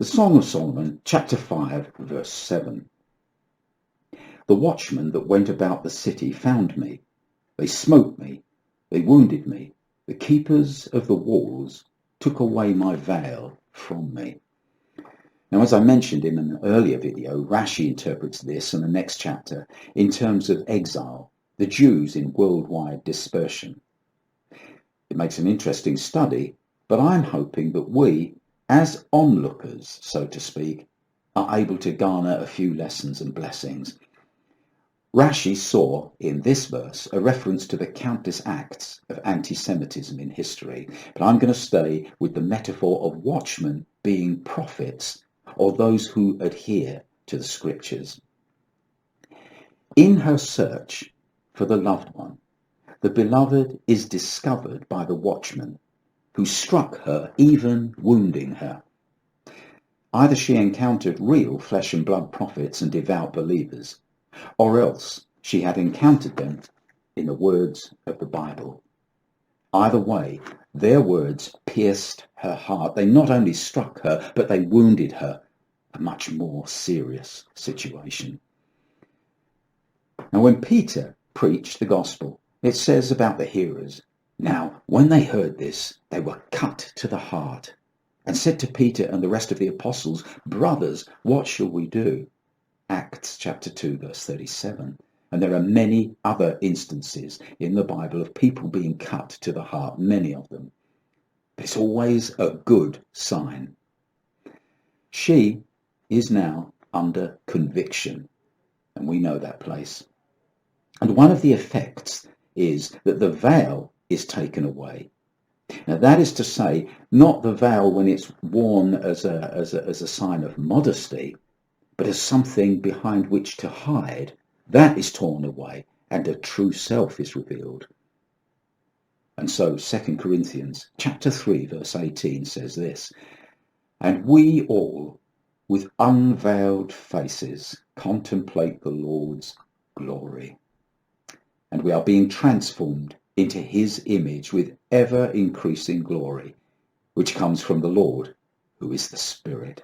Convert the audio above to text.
The Song of Solomon, chapter 5, verse 7. The watchmen that went about the city found me. They smote me, they wounded me. The keepers of the walls took away my veil from me. Now, as I mentioned in an earlier video, Rashi interprets this and the next chapter in terms of exile, the Jews in worldwide dispersion. It makes an interesting study, but I'm hoping that we, as onlookers, so to speak, are able to garner a few lessons and blessings. Rashi saw in this verse a reference to the countless acts of anti-Semitism in history, but I'm going to stay with the metaphor of watchmen being prophets or those who adhere to the scriptures. In her search for the loved one, the beloved is discovered by the watchman who struck her, even wounding her. Either she encountered real flesh and blood prophets and devout believers, or else she had encountered them in the words of the Bible. Either way, their words pierced her heart. They not only struck her, but they wounded her, a much more serious situation. Now, when Peter preached the gospel, it says about the hearers, "Now, when they heard this, they were cut to the heart and said to Peter and the rest of the apostles, 'Brothers, what shall we do?'" Acts chapter 2, verse 37. And there are many other instances in the Bible of people being cut to the heart, many of them. But it's always a good sign. She is now under conviction, and we know that place. And one of the effects is that the veil is taken away. Now, that is to say, not the veil when it's worn as a sign of modesty, but as something behind which to hide. That is torn away, and a true self is revealed. And so 2 Corinthians chapter 3, verse 18 says this, "And we all, with unveiled faces, contemplate the Lord's glory. And we are being transformed into his image with ever increasing glory, which comes from the Lord, who is the Spirit."